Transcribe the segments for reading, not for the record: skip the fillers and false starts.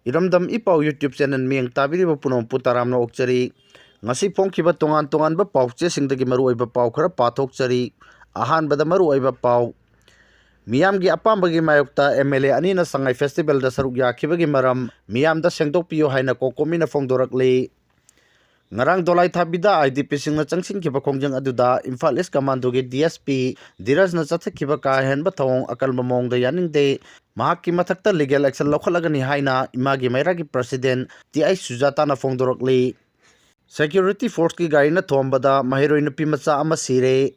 Iramdam ipau YouTube channel miyang tabiriba punom putaramna okchari ngasi phongkhiba tongan ba pauche singdagi maru oiba pau khara pathokchari ahanbada maru oiba pau Miyamgi apambagi mayokta MLA Anina Sangai Festival da saruk yakhibagi maram Miyamda Sengdokkdabni haina Cocomi na phongdorakle ngarang dolai thabida IDP singna changsinkiba khongjang aduda Imphal East Commando ge DSP Diraj na chathakhiba ka henba thong akal mamong da yaningde mahakki mathakta legal action lokhalagani haina imagi mairagi president TI Sujata na phongdorakle security force ki garina thombada mahiroi nupi macha ama sire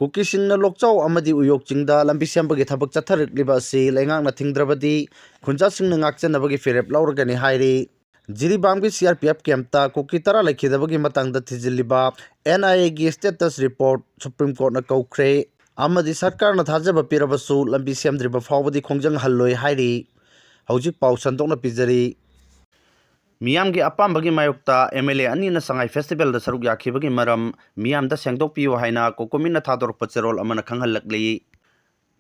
KUKISINGNA LOKCHAO AMDI UYOK CHINGDA LAMBI SEMBAGI THABAK CHATHARIKLIBA ASI LEINGAK NA THINGDRABDI KHUNJASINGNA NGAKCHANABAGI FIREP LAURGANI HAIRI JIRIBAMGI CRPF CAMPTA KUKI TARA LAIKHIDABAGI MATANGDA THIJILLIBा NIA GI STATUS REPORT SUPREME COURT NA Kौख्रे AMDI SARKARNA THAJABA PIRABASU LAMBI SEMDRIBA FAUBDI KHONGJANG HALLOI HAIRI Hौजिक पाउ संदोकना पिजरी Miyamgi apambagi mayokta MLA Anina Sangai Festival da saruk yakhibagi maram Miyamda Sengdokkdabni haina Cocomi na thadorpa cherol amana khanghalakli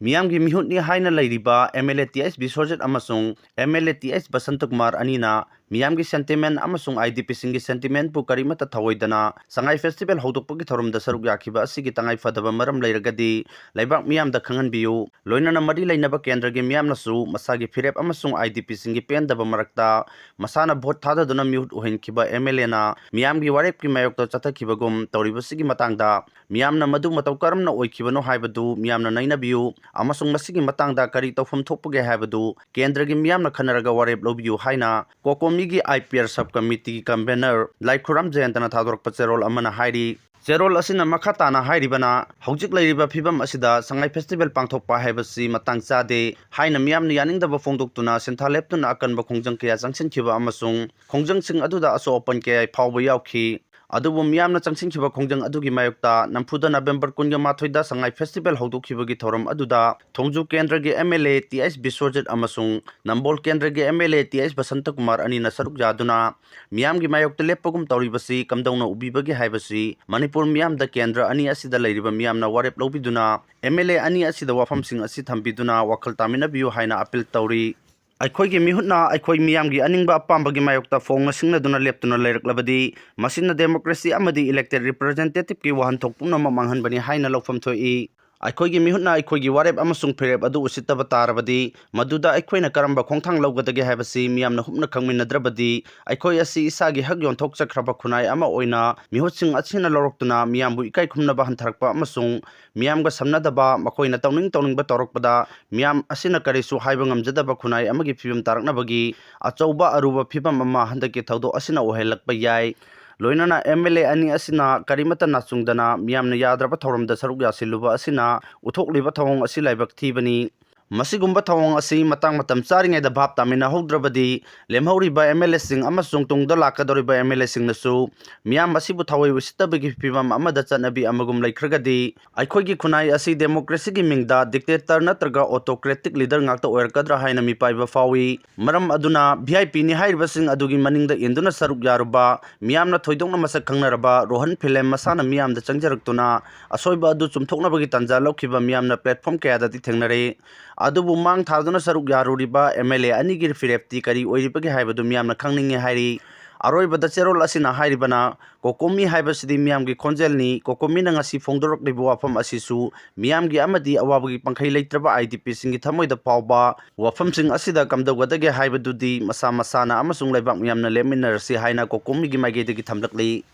Miyamgi mihutni haina leiriba MLA TS Bisojat amasung MLA TS Basantukmar Anina Miyamgi sentiment amasung IDP singi sentiment pu karimata thawoidana Sangai Festival hodokpagi thorum da saruk yakhiba asigi tangai fadaba maram leiragadi laibak Miyamda khanganbiyu loinana mari leinaba kendragi Miyamnasu masagi firep amasung IDP singi pendaba marakta masana vote thadaduna mihut uhenkiba MLA na Miyamgi warepki mayokta chathakibagum tawribasigi matangda Miyamna madu mataw karamna oikibano haibadu Miyamna nainabiyu amasung masigi matangda kari tawfam thokpage haibadu kendragi Miyamna khanaraga warep lobiyu haina Cocomi gi IPR subcommittee convener Laikhuram Jayantana thadorpa cherol amana hairi cherol asina makhatana hairibana hojik leiriba phibam asida Sangai Festival pangthokpa haibasi matang chade haina Miyamna yaningdaba phongdoktuna senthaleptuna akanba khongjang kya changsinkhiba amasung khongjangsing aduda aso open kya phawba yaukhi adubu Miyamna changsinkhiba khongjang adugi mayokta nampuda November 18 da Sangai Festival hodokkhibagi thoram aduda thongju kendragi MLA TS Biswajit amasung Nambol kendragi MLA TS Basantukmar Anina saruk jaduna Miyamgi mayokta leppagum tawribasi kamdawna ubibagi haibasi Manipur Miyamda kendra ani asida leiriba Miyamna warep lobiduna MLA ani asida wafamsing asi thambiduna wakhal taminabiyu haina appeal tawri Aikhoigi mihutna aikhoig Miyamgi aningba apambagi mayokta fonga singnaduna leptuna leiraklabadi masina democracy amadi elected representative ki wahanthok pumnama manghanbani haina lawfam thoi Aikhoigi mihutna aikhoigi warep amasung phirep adu usittaba tarabadi maduda aikhoina karamba khongthang lawgadage haibasi Miyamna hupna khangminadrabadi aikhoi asi isagi hak yonthok chakhraba khunai ama oina mihutsing achina loroktuna Miyambu ikai khumnaba hantharakpa amasung Miyamga samnadaba makoina tawningba torokpada Miyam asina karisu haiba ngamjadaba khunai amagi phibam taraknabagi achauba aruba phibam ama handaki thawdo asina ohelakpa yai loinana MLA ani asina karimata nachungdana Miyamna yadraba thoramda saruk yasiluba asina uthokliba thawong asi laibak thibani masigumba thawong asi matang matam charingaida bhap tamina hogdrabadi lemhauriba MLA sing amasung tungda lakadoriba MLA sing nasu Miyam asibu thawai usitabagi phibam amada chanabi amagum laikhragadi aikhoigi khunai asi democracy gi mingda dictator natraga autocratic leader ngakta oirkadra haina mipaiba fawi maram aduna VIP ni hairiba sing adugi maningda induna saruk yaruba Miyamna thoidongna masak khangnaraba Rohan film masana Miyamda changjaraktuna asoiba adu chumthoknabagi tanja lokhiba Miyamna platform kayadati thengnare adubu mang thaduna saruk yaruriba MLA anigir firepti kari oiribagi haibadu Miyamna khangninge hairi aroibada cherol asina hairibana Cocomi haibasidi Miyamgi khonjelni Cocomi na ngasi phongdoroklibu wafam asisu Miyamgi amadi awabagi pangkhai leitraba IDP singi thamoida pawba wafamsing asida kamdawgadage haibadudi masa masana amasung laibak Miyamna leminarasi haina Cocomi gi maigedagi thamlakli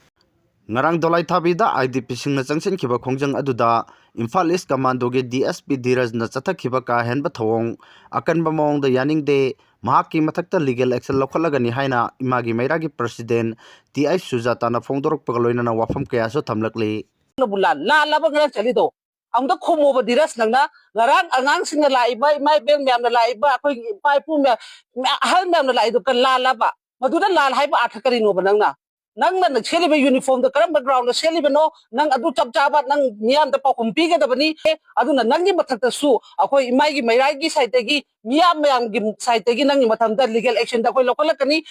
ngarang dolai thabida IDP singna changsenkhiba khongjang aduda Imphal East Commando ge DSP Diraj na chathakhiba ka henba thawong akanba mawngda yaningde mahakki mathakta legal action lokhalagani haina imagi mairagi president TI Sujata na phongdorokpaga loinana wafam kaya so thamlakli bulan la laba ngarang chalito ang da khomo ba diras nangna ngarang angang singna laiba mai beng myam na laiba akoi pai pu me hal myam na laido kan la laba maduda lal haiba athakari no banangna nangna na cheliba uniform da karam background na cheliba no nang adu chap chaba nang Miyam da pakum piga da bani adu na nangi mathakta su akoi imai gi mairai gi side gi Miyam gi side gi nangi matham da legal action da koi lokalakani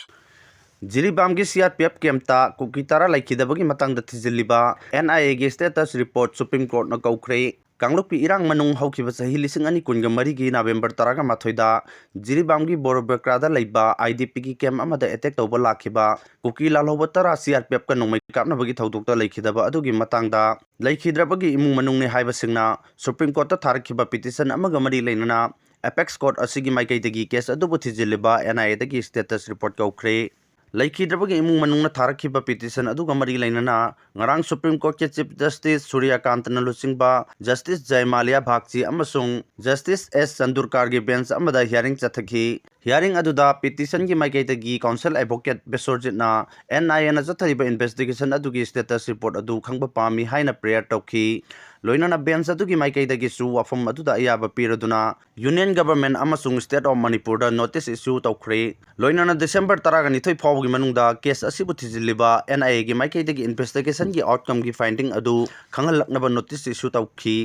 Jiribamgi CRPF Kemta Kukitara Laikidabagi Matang the Tiziliba NIA Status Report Supreme Court na Kaukre Kanglukpi irang manung haukiba sahi lising ani kunga marigi November taraga mathoida Jiribamgi Borobekrada leiba IDP ki camp amada attack tawba lakhiba kuki lalhoba tara CRPF ka Nongmei Kapnabagi thodokta leikhidaba adugi matangda leikhidrabagi imung manung ne haiba singna Supreme Court ta tharakhiba petition amaga mari leinana Apex Court asigi maikaidagi case adubu thijiliba NIA dagi status report kaukre Laikhidrabagi imung manungna tharakhiba petition aduga mari leinana ngarang Supreme Court ke Chief Justice Suryakantna lusingba Justice Jaimalia Bhakchi amasung Justice S Chandurkar gi bench amada hearing chathaki hearing aduda petition gi maikaitagi Council Advocate Besorjitna NIA na chathariba investigation adugi status report adu khangba pami haina prayer tawki loinana bench adugi maikaitagi su wafam aduda ayaba piraduna Union Government amasung State of Manipur da notice issue tawkhre loinana December 12 fawgi manungda case asibu thijiliba NIA gi maikaitagi investigation gi outcome gi finding adu khangalaknaba notice issue tawki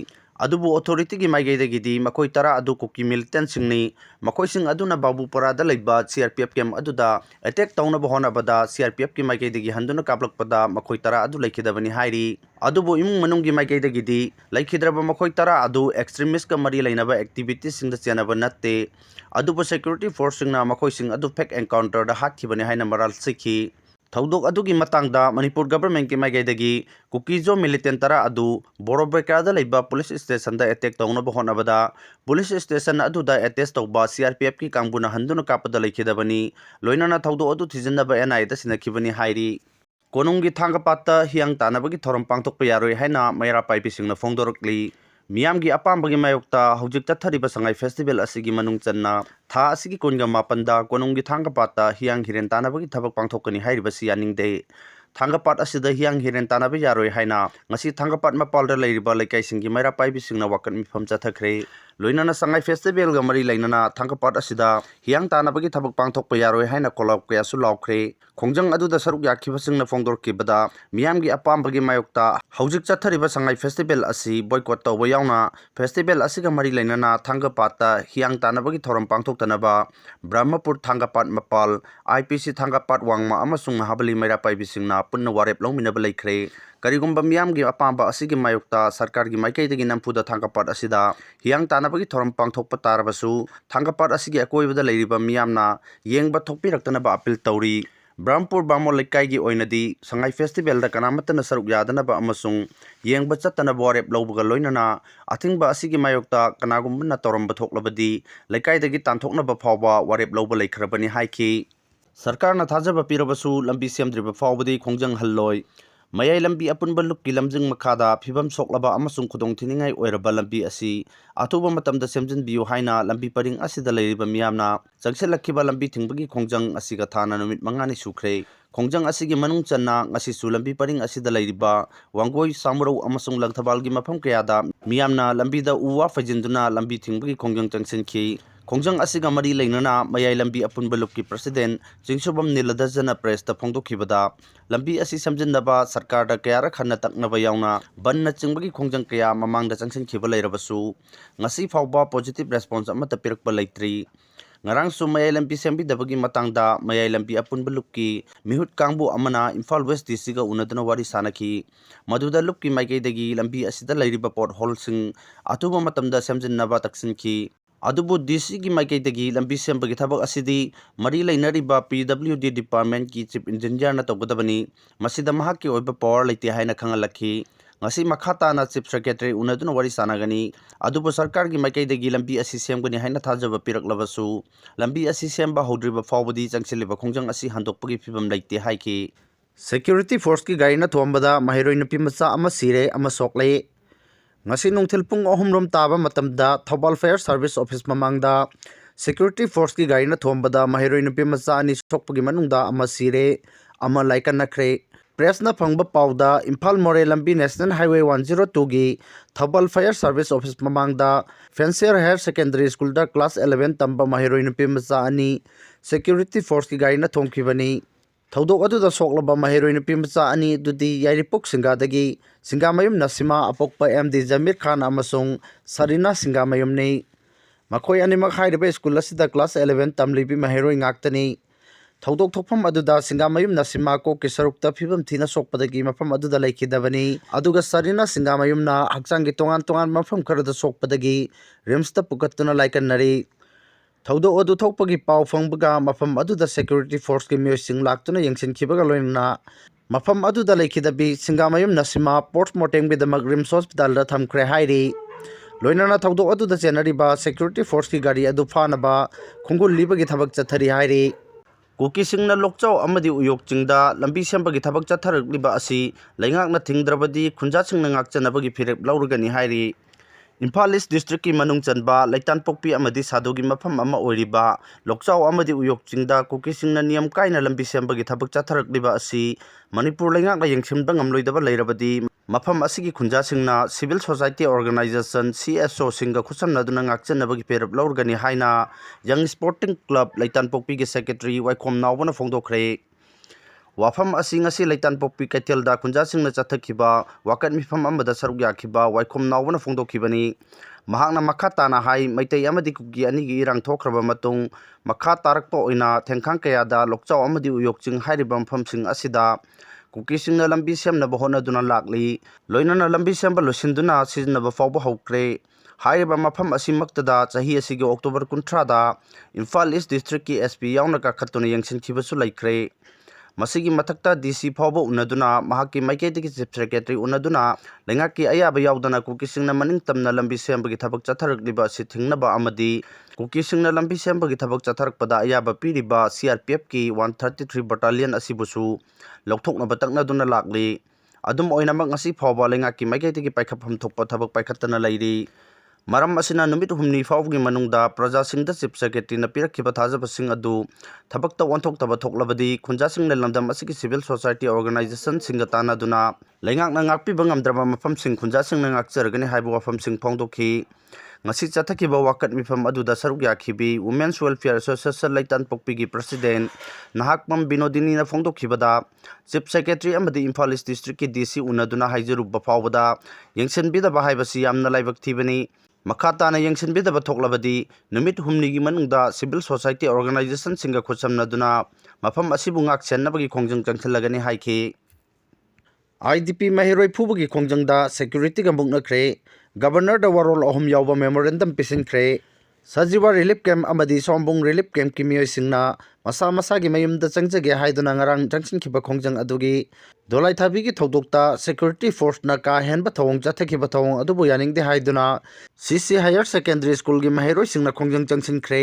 adubu authority gi maikaitagi di makoi tara adu kuki militant singni makoi sing aduna babu parada leiba CRPF kem aduda attack tawnaba honabada CRPF gi maikaitagi handuna kaplakpada makoi tara adu leikhidabani hairi adubu imung manunggi maikaitagi di leikhidraba makoi tara adu extremist ka mari leinaba activities singda chenaba natte adubu security force singna makoi sing adu fake encounter da hathibani haina maral sikhi Thaudok adugi matangda Manipur government ki maikaidagi kukizo militant tara adu Borobekrada leiba police station da attack tawnaba honabada police station aduda attach tawba CRPF ki kangbuna handuna kapada leikhidabani loinana thaudok adu thijinnaba NIA da sinakhibani hairi konunggi thangapata hiang tanabagi thoram pangthokpa yaroi haina maira paipi singna phongdorokli Miyamgi apambagi mayokta hojik chathariba Sangai festival asigi manung channa tha asigi konga mapanda konunggi thangapata hiang hiren tanabagi thabak pangthokani hairibasi yaningde Thangapat asida hiang hiren tanabe yaroi haina ngasi thangapat mapalda leiriba leikai singi maira paibi singna wakan mifam chathakre loinana Sangai festival ga mari leinana thangapat asida hiang tanabagi thabak pangthokpa yaroi haina kolab kya su laukre khongjang aduda saruk yakhiba singna phongdorkibada miyamgi apambagi mayokta hojik chathariba Sangai festival asi boycott tawba yauna festival asiga mari leinana thangapata hiang tanabagi thoram pangthoktanaba Brahmapur thangapat mapal IPC thangapat wangma amasung mahabali maira paibi singna punna warep longminaba leikhre karigumba miyamgi apamba asigi mayokta sarkar gi maikaidagi nampuda thangkapat asida hiang tanabagi thoram pangthokpa tarabasu thangkapat asigi akoibada leiriba miyamna yengba thokpiraktanaba appeal tawri Brahmpur Bamo Lekai gi oinadi Sangai festival da kanamatana saruk yadanaba amasung yengba chattana warep lawbaga loinana athingba asigi mayokta kanagumna toramba thoklabadi lekaidagi tanthoknaba phawba warep lawba leikhrabani haiki Sarkarna thajaba pirabasu lambi semdriba fawbadi khongjang halloi mayai lambi apunba lukki lamjing makhada phibam soklaba amasung khudong thiningai oiraba lambi asi atuba matamda semjin biu haina lambi paring asida leiriba miyamna changselakhiba lambi thingbagi khongjang asiga thana numit mangani sukre khongjang asigi manung channa ngasi su lambi paring asida leiriba wangoi samurau amasung langthabalgi mafam kayada miyamna lambi da uwa fajinduna lambi thingbagi khongjang changsenki Khongjang asiga mari leinana mayai lambi apunba lukki president Chingsobam Niladajana press ta phongdokhibada lambi asi samjinnaba sarkar da kayara khanna taknaba yauna banna chingbagi khongjang kaya mamangda changsenkhiba leirabasu ngasi phawba positive response amata pirakpa leitri ngarang su mayai lambi sembidabagi matangda mayai lambi apunba lukki mihut kangbu amana Imphal West district ga unadana wari sanaki maduda lukki maikaidagi lambi asida leiriba pothole sing atuba matamda samjinnaba taksinki adubu DC gi maikaidagi lambi sembagi thabak asidi mari leinariba PWD department ki chief engineer na tawgadabani masida mahakki oiba power leite haina khangalakhi ngasi makhata na chief secretary unaduna wari sanagani adubu sarkar gi maikaidagi lambi asi semgani haina thajaba piraklabasu lambi asi semba hodriba fawbadi changsiliba khongjang asi handokpagi phibam leite haiki security force ki garina thombada mahiroi nupi macha ama sire ama sokle ngasi nungthil pung 3 rom taba matamda Thobal Fire Service Office mamangda security force ki garina thombada mahiroi nupi macha ani sokpagi manungda ama sire ama laikan nakhre press na phangba pawda Imphal More Lambi National Highway 102 gi Thobal Fire Service Office mamangda Fancier Higher Secondary School da class 11 tamba mahiroi nupi macha ani security force ki garina thomkhibani Thaudok aduda soklaba mahiroi nupi macha ani dudi yairipok singadagi SINGAMAYUM NASIMA apokpa AMDI Jamir Khan amasung Sarina SINGAMAYUM ni makoi animak hairiba school asida class 11 tamlibi mahiroi ngaktani ꯊꯧꯗꯣꯛ ꯊꯣꯛꯐꯝ ꯑꯗꯨꯗ ꯁꯤꯡꯒꯥꯃꯌꯨꯝ ꯅꯥꯁꯤꯃꯥ ꯀꯣꯛꯀꯤ ꯁꯔꯨꯛꯇ ꯐꯤꯕꯝ ꯊꯤꯅ ꯁꯣꯛꯄꯗꯒꯤ ꯃꯐꯝ ꯑꯗꯨꯗ ꯂꯩꯈꯤꯗꯕꯅꯤ ꯑꯗꯨꯒ ꯁꯔꯤꯅ ꯁꯤꯡꯒꯥꯃꯌꯨꯝꯅ ꯍꯛꯆꯥꯡꯒꯤ ꯇꯣꯉꯥꯟ ꯇꯣꯉꯥꯟꯕ ꯃꯐꯝ ꯈꯔꯗ ꯁꯣꯛꯄꯗꯒꯤ ꯔꯤꯝꯁꯇ ꯄꯨꯈꯠꯇꯨꯅ ꯂꯥꯏꯀꯠꯅꯔꯤ ꯊꯧꯗꯣꯛ ꯑꯗꯨ ꯊꯣꯛꯄꯒꯤ ꯄꯥꯎ ꯐꯪꯕꯒ ꯃꯐꯝ ꯑꯗꯨꯗ ꯁꯦꯀ꯭ꯌꯨꯔꯤꯇꯤ ꯐꯣꯔꯁꯀꯤ ꯃꯤꯑꯣꯏꯁꯤꯡ ꯂꯥꯛꯇꯨꯅ ꯌꯦꯡꯁꯤꯟꯈꯤꯕꯒ ꯂꯣꯏꯅꯅ ꯃꯐꯝ ꯑꯗꯨꯗ ꯂꯩꯈꯤꯗꯕꯤ ꯁꯤꯡꯒꯥꯃꯌꯨꯝ ꯅꯥꯁꯤꯃꯥ ꯄꯣꯁꯠꯃꯣꯔꯇꯦꯝꯒꯤꯗꯃꯛ ꯔꯤꯝꯁ ꯍꯣꯁꯄꯤꯇꯥꯜꯗ ꯊꯝꯈ꯭ꯔꯦ ꯍꯥꯏꯔꯤ ꯂꯣꯏꯅꯅ ꯊꯧꯗꯣꯛ ꯑꯗꯨꯗ ꯆꯦꯟꯅꯔꯤꯕ ꯁꯦꯀ꯭ꯌꯨꯔꯤꯇꯤ ꯐꯣꯔꯁꯀꯤ ꯒꯥꯔꯤ ꯑꯗꯨ ꯐꯥꯅꯕ ꯈꯣꯡꯒꯨꯜꯂꯤꯕꯒꯤ ꯊꯕꯛ ꯆꯠꯊꯔꯤ ꯍꯥꯏꯔꯤ ꯀꯨꯀꯤꯁꯤꯡꯅ ꯂꯣꯛꯆꯥꯎ ꯑꯃꯗꯤ ꯎꯌꯣꯛ ꯆꯤꯡꯗ ꯂꯝꯕꯤ ꯁꯦꯝꯕꯒꯤ ꯊꯕꯛ ꯆꯠꯊꯔꯛꯂꯤꯕ ꯑꯁꯤ ꯂꯩꯉꯥꯛꯅ ꯊꯤꯡꯗ꯭ꯔꯕꯗꯤ ꯈꯨꯟꯖꯥꯁꯤꯡꯅ ꯉꯥꯛꯆꯅꯕꯒꯤ ꯐꯤꯔꯦꯞ ꯂꯧꯔꯒꯅꯤ ꯍꯥꯏꯔꯤ ꯏꯝꯐꯥꯜ ꯏꯁ ꯗꯤꯁꯇ꯭ꯔꯤꯛꯀꯤ ꯃꯅꯨꯡ ꯆꯟꯕ ꯂꯩꯇꯥꯟꯄꯣꯛꯄꯤ ꯑꯃꯗꯤ ꯁꯥꯗꯨꯒꯤ ꯃꯐꯝ ꯑꯃ ꯑꯣꯏꯔꯤꯕ ꯂꯣꯛꯆꯥꯎ ꯑꯃꯗꯤ ꯎꯌꯣꯛ ꯆꯤꯡꯗ ꯀꯨꯀꯤꯁꯤꯡꯅ ꯅꯤꯌꯝ ꯀꯥꯏꯅ ꯂꯝꯕꯤ ꯁꯦꯝꯕꯒꯤ ꯊꯕꯛ ꯆꯠꯊꯔꯛꯂꯤꯕ ꯑꯁꯤ ꯃꯅꯤꯄꯨꯔ ꯂꯩꯉꯥꯛꯅ ꯌꯦꯡꯁꯤꯟꯕ ꯉꯝꯂꯣꯏꯗꯕ ꯂꯩꯔꯕꯗꯤ ꯃꯐꯝ ꯑꯁꯤꯒꯤ ꯈꯨꯟꯖꯥꯁꯤꯡꯅ ꯁꯤꯚꯤꯜ ꯁꯣꯁꯥꯏꯇꯤ ꯑꯣꯔꯒꯅꯥꯏꯖꯦꯁꯟ CSOꯁꯤꯡꯒ ꯈꯨꯠꯁꯝꯅꯗꯨꯅ ꯉꯥꯛꯆꯅꯕꯒꯤ ꯐꯤꯔꯦꯞ ꯂꯧꯔꯒꯅꯤ ꯍꯥꯏꯅ ꯌꯪ ꯁ꯭ꯄꯣꯔꯇꯤꯡ ꯀ꯭ꯂꯕ ꯂꯩꯇꯥꯟꯄꯣꯛꯄꯤꯒꯤ ꯁꯦꯀ꯭ꯔꯦꯇꯔꯤ ꯋꯥꯏꯈꯣꯝ ꯅꯥꯎꯕꯅ ꯐꯣꯡꯗꯣꯛꯈ꯭ꯔꯦ ꯋꯥꯐꯝ ꯑꯁꯤ ꯉꯁꯤ ꯂꯩꯇꯥꯟꯄꯣꯛꯄꯤ ꯀꯩꯊꯦꯜꯗ ꯈꯨꯟꯖꯥꯁꯤꯡꯅ ꯆꯠꯊꯈꯤꯕ ꯋꯥꯀꯠ ꯃꯤꯐꯝ ꯑꯃꯗ ꯁꯔꯨꯛ ꯌꯥꯈꯤꯕ ꯋꯥꯏꯈꯣꯝ ꯅꯥꯎꯕꯅ ꯐꯣꯡꯗꯣꯛꯈꯤꯕꯅꯤ ꯃꯍꯥꯛꯅ ꯃꯈꯥ ꯇꯥꯅ ꯍꯥꯏ ꯃꯩꯇꯩ ꯑꯃꯗꯤ ꯀꯨꯀꯤ ꯑꯅꯤꯒꯤ ꯏꯔꯥꯡ ꯊꯣꯛꯈ꯭ꯔꯕ ꯃꯇꯨꯡ ꯃꯈꯥ ꯇꯥꯔꯛꯄ ꯑꯣꯏꯅ ꯊꯦꯡꯈꯥꯡ ꯀꯌꯥꯗ ꯂꯣꯛꯆꯥꯎ ꯑꯃꯗꯤ ꯎꯌꯣꯛ ꯆꯤꯡ ꯍꯥꯏꯔꯤꯕ ꯃꯐꯝꯁꯤꯡ ꯑꯁꯤꯗ ꯀꯨꯀꯤꯁꯤꯡꯅ ꯂꯝꯕꯤ ꯁꯦꯝꯅꯕ ꯍꯣꯠꯅꯗꯨꯅ ꯂꯥꯛꯂꯤ ꯂꯣꯏꯅꯅ ꯂꯝꯕꯤ ꯁꯦꯝꯕ ꯂꯣꯏꯁꯤꯟꯗꯨꯅ ꯁꯤꯖꯤꯟꯅꯕ ꯐꯥꯎꯕ ꯍꯧꯈ꯭ꯔꯦ ꯍꯥꯏꯔꯤꯕ ꯃꯐꯝ ꯑꯁꯤꯃꯛꯇꯗ ꯆꯍꯤ ꯑꯁꯤꯒꯤ ꯑꯣꯛꯇꯣꯕꯔ 30ꯗ ꯏꯝꯐꯥꯜ ꯏꯁ ꯗꯤꯁꯇ꯭ꯔꯤꯛꯀꯤ SP ꯌꯥꯎꯅ ꯀꯥꯈꯠꯇꯨꯅ ꯌꯦꯡꯁꯤꯟꯈꯤꯕꯁꯨ ꯂꯩꯈ꯭ꯔꯦ ꯃꯁꯤꯒꯤ ꯃꯊꯛꯇ DC ꯐꯥꯎꯕ ꯎꯅꯗꯨꯅ ꯃꯍꯥꯛꯀꯤ ꯃꯥꯏꯀꯩꯗꯒꯤ ꯆꯤꯞ ꯁꯦꯀ꯭ꯔꯦꯇꯔꯤ ꯎꯅꯗꯨꯅ ꯂꯩꯉꯥꯛꯀꯤ ꯑꯌꯥꯕ ꯌꯥꯎꯗꯅ ꯀꯨꯀꯤꯁꯤꯡꯅ ꯃꯅꯤꯡꯇꯝꯅ ꯂꯝꯕꯤ ꯁꯦꯝꯕꯒꯤ ꯊꯕꯛ ꯆꯠꯊꯔꯛꯂꯤꯕ ꯑꯁꯤ ꯊꯤꯡꯅꯕ ꯑꯃꯗꯤ ꯀꯨꯀꯤꯁꯤꯡꯅ ꯂꯝꯕꯤ ꯁꯦꯝꯕꯒꯤ ꯊꯕꯛ ಚಥರಕ್ಪದ ಅಯಾಬ ಪಿರಿಬ CRPFꯀꯤ 133 battalion ಅಸಿಬುಸು ಲೌಥೋಕ್ನಬ ತಕ್ನದುನ ಲಾಗ್ಲಿ ಅದum oinamak ngasi phawba lengakki maikaitige paikhapham thokpa thabak paikhattana leiri maram asina numit humni phawgi manungda prajasingda chief secretary na pirakhiba thajabasing adu thabakta onthokhtaba thoklabadi khunjasingna lamdam asigi civil society organization singa tanaduna lengakna ngakpiba ngamdraba mafamsing khunjasingna ngakjargani haibu wafamsing phongdokhi ngasi chathakiba wakat mifam aduda saruk yakhibi women's welfare association leitanpokpigi president nahakpam binodini na phongdokhibada chief secretary amadi imphal east district ki DC unaduna haijarubba phawbada yengsenbidaba haibasi yamna laibak thibani makhatana yengsenbidaba thoklabadi numit humnigi manungda civil society organization singa khutsamnaduna mafam asibu ngak sennabagi khongjang changthalagani haikhi IDP mahiroi phubugi khongjangda security ga muknakre governor da warol ahum yawba memorandum pisinkhre Sajiwa relief camp amadi sombung relief camp ki miyoi singna masa masa gi mayumda changjage haiduna ngarang changsinkhiba khongjang adugi dolai thabi gi thodokta security force na ka henba thawong chathakhiba thawong adubu yaningde haiduna CC higher secondary school gi mahiroi singna khongjang changsinkre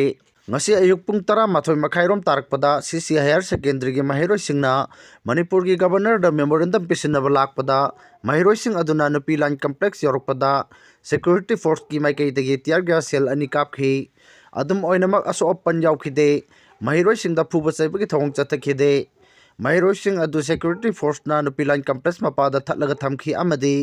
ngasi ayuk pung 12 makhairom tarakpada CC higher secondary gi mahiroi singna Manipur gi governor da memorandum pisinaba lakpada mahiroi sing aduna nupi line complex yorokpada security force ki maikai degi tiar gas sel ani kapkhi adum oinamak aso open yaukhide mahiroi singda phuba chaibagi thawong chathakide mahiroi sing adu security force na nupi line complex mapada thatlaga thamkhi amadi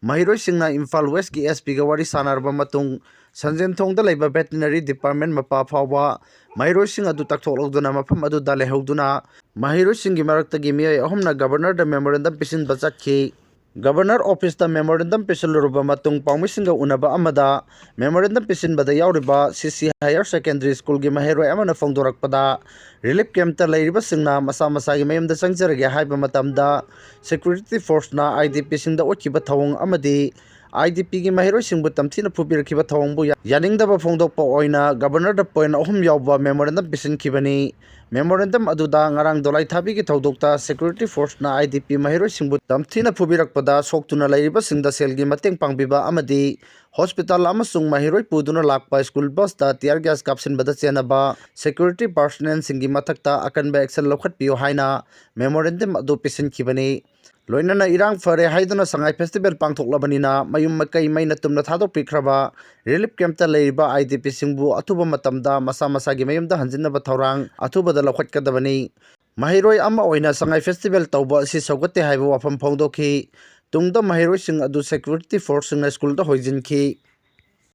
mahiroi singna Imphal West ki SP ga wari sanarba matung Sanjen thongda leiba veterinary department mapa phawba mahiroi sing adu takthologduna mafam adu da lehoduna mahiroi sing gi marakta gi miyai ahumna governor da memorandum pisin bachakhi Governor Office da memorandum pisilruba matung pawmisinga unaba amada memorandum pisinbada yauriba CC Higher Secondary School gi mahiroi amana phongdorakpada relief camp ta leiriba singna masa masa gi mayamda sangjarage haiba matamda security force na IDP singda okiba thawong amadi IDP gi mahiroi singbu tamthina phubirkhiba thawongbu yaningdaba phongdokpa oina governor da point ahum yawba memorandum pisinkhibani memorandum aduda ngarang dolai thabi gi thodokta security force na IDP mahiroi singbu tamthina phubirakpada soktuna leiriba singda selgi mateng pangbiba amadi hospital amasung mahiroi puduna lakpa school bus da tear gas kapsinbada chenaba security personnel singi mathakta akanba action lokhatpiyo haina memorandum adu pisinkhibani loinana irang fare haiduna sangai festival pangthoklabanina mayum makai maina tumna thadokpikraba relief camp ta leiba IDP singbu athuba matamda masa masa gi mayumda hanjinnaba thorang athuba da lokhatkadabani mahiroi ama oina sangai festival tawba si sogate haiba wafam phongdokhi tungda mahiroi sing adu security force singna school da hoijinki